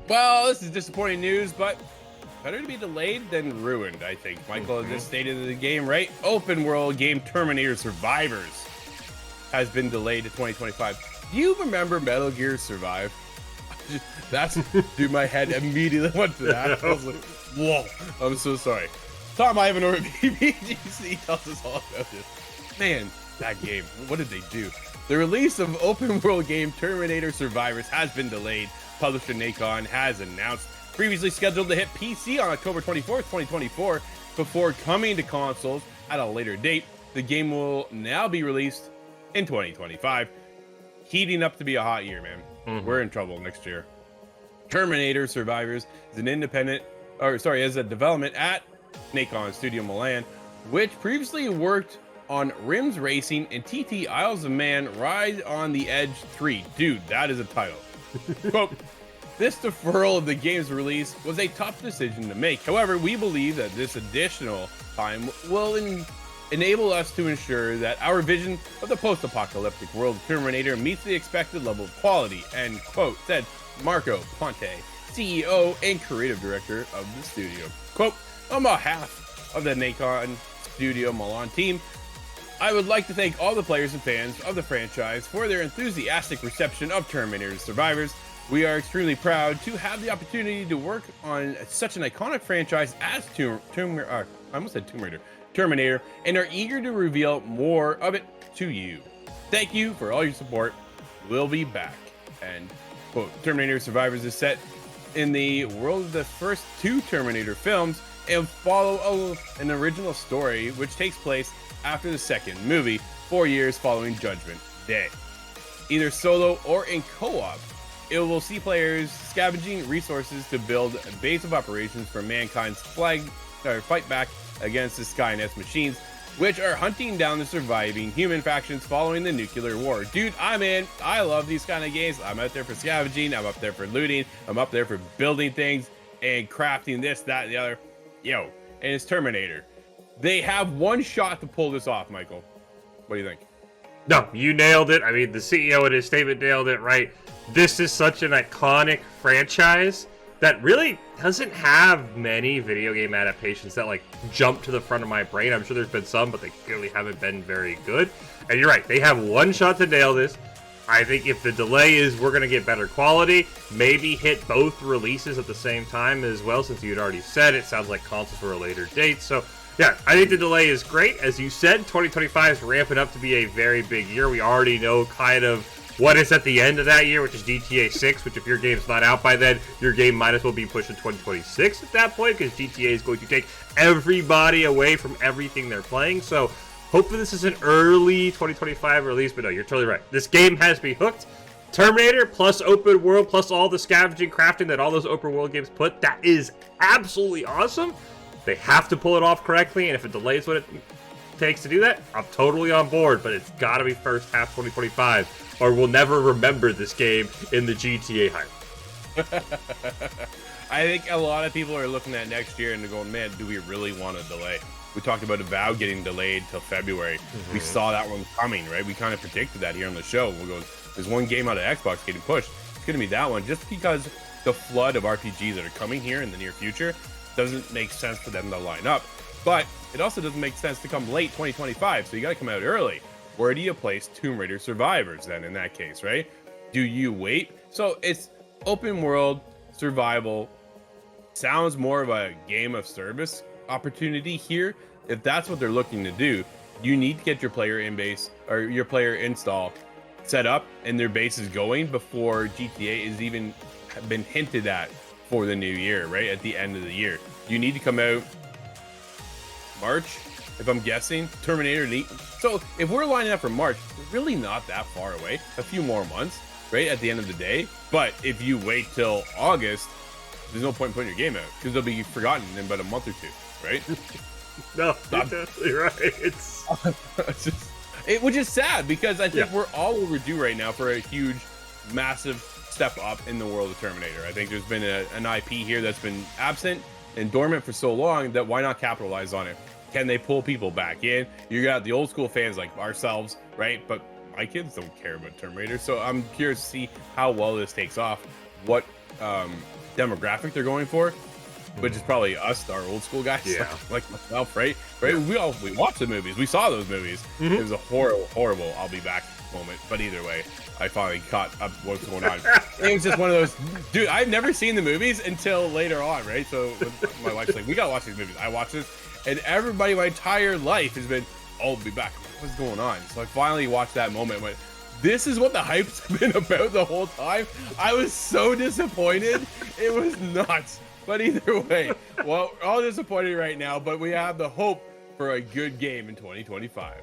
Well, this is disappointing news, but better to be delayed than ruined, I think. Michael, in this state of the game, right? Open world game Terminator Survivors has been delayed to 2025. Do you remember Metal Gear Survive? That's, dude, my head immediately went to that. I was like, whoa, I'm so sorry. Tom Ivan over at BBGC tells us all about this. Man, that game, what did they do? The release of open world game Terminator Survivors has been delayed. Publisher Nacon has announced, previously scheduled to hit PC on October 24th, 2024, before coming to consoles at a later date. The game will now be released in 2025. Heating up to be a hot year, man. We're in trouble next year. Terminator Survivors is an is a development at Nacon Studio Milan, which previously worked on Rims Racing and TT Isles of Man Ride on the Edge 3. Dude, that is a title. Quote, this deferral of the game's release was a tough decision to make. However, we believe that this additional time will enable us to ensure that our vision of the post-apocalyptic world of Terminator meets the expected level of quality, end quote, said Marco Ponte, CEO and creative director of the studio. Quote, on behalf of the Nacon Studio Milan team, I would like to thank all the players and fans of the franchise for their enthusiastic reception of Terminator Survivors. We are extremely proud to have the opportunity to work on such an iconic franchise as Terminator, and are eager to reveal more of it to you. Thank you for all your support. We'll be back. And quote, Terminator Survivors is set in the world of the first two Terminator films and follow an original story which takes place after the second movie, 4 years following Judgment Day. Either solo or in co-op, it will see players scavenging resources to build a base of operations for mankind's fight back against the Skynet's machines, which are hunting down the surviving human factions following the nuclear war. Dude, I'm in. I love these kind of games. I'm out there for scavenging. I'm up there for looting. I'm up there for building things and crafting this, that, and the other. Yo, and it's Terminator. They have one shot to pull this off, Michael. What do you think? No, you nailed it. I mean, the CEO in his statement nailed it, right? This is such an iconic franchise that really doesn't have many video game adaptations that like jump to the front of my brain. I'm sure there's been some, but they clearly haven't been very good. And you're right, they have one shot to nail this. I think if the delay is we're going to get better quality, maybe hit both releases at the same time as well, since you'd already said it sounds like consoles for a later date. So yeah, I think the delay is great. As you said, 2025 is ramping up to be a very big year. We already know kind of what is at the end of that year, which is GTA 6, which if your game's not out by then, your game might as well be pushed to 2026 at that point, because GTA is going to take everybody away from everything they're playing. So hopefully this is an early 2025 release, but no, you're totally right. This game has me hooked. Terminator plus open world plus all the scavenging crafting that all those open world games put, that is absolutely awesome. They have to pull it off correctly, and if it delays what it takes to do that, I'm totally on board, but it's got to be first half 2025, or we'll never remember this game in the GTA hype. I think a lot of people are looking at next year and they're going, man, do we really want to delay? We talked about Avowed getting delayed till February. We saw that one coming, right? We kind of predicted that here on the show. We'll go, there's one game out of Xbox getting pushed. It's going to be that one, just because the flood of RPGs that are coming here in the near future doesn't make sense for them to line up. But it also doesn't make sense to come late 2025, so you got to come out early. Where do you place Tomb Raider Survivors then in that case, right? Do you wait? So it's open world survival. Sounds more of a game of service opportunity here. If that's what they're looking to do, you need to get your player in base or your player install set up and their base is going before GTA is even been hinted at for the new year, right? At the end of the year. You need to come out March, if I'm guessing. Terminator. So if we're lining up for March, we're really not that far away. A few more months, right? At the end of the day. But if you wait till August, there's no point in putting your game out because they'll be forgotten in about a month or two, right? No, you're definitely right. It's just, which is sad because I think we're all overdue right now for a huge, massive step up in the world of Terminator. I think there's been an IP here that's been absent and dormant for so long that why not capitalize on it? Can they pull people back in? You got the old school fans like ourselves, right? But my kids don't care about Terminator, so I'm curious to see how well this takes off. What demographic they're going for, which is probably us, our old school guys, Yeah. like myself, right? We watched the movies, we saw those movies. It was a horrible I'll be back moment, but either way, I finally caught up what's going on. It was just one of those, dude, I've never seen the movies until later on, right? So my wife's like, we gotta watch these movies. I watched this, and everybody my entire life has been, I'll be back. What's going on? So I finally watched that moment and went, this is what the hype's been about the whole time. I was so disappointed. It was nuts. But either way, well, we're all disappointed right now, but we have the hope for a good game in 2025.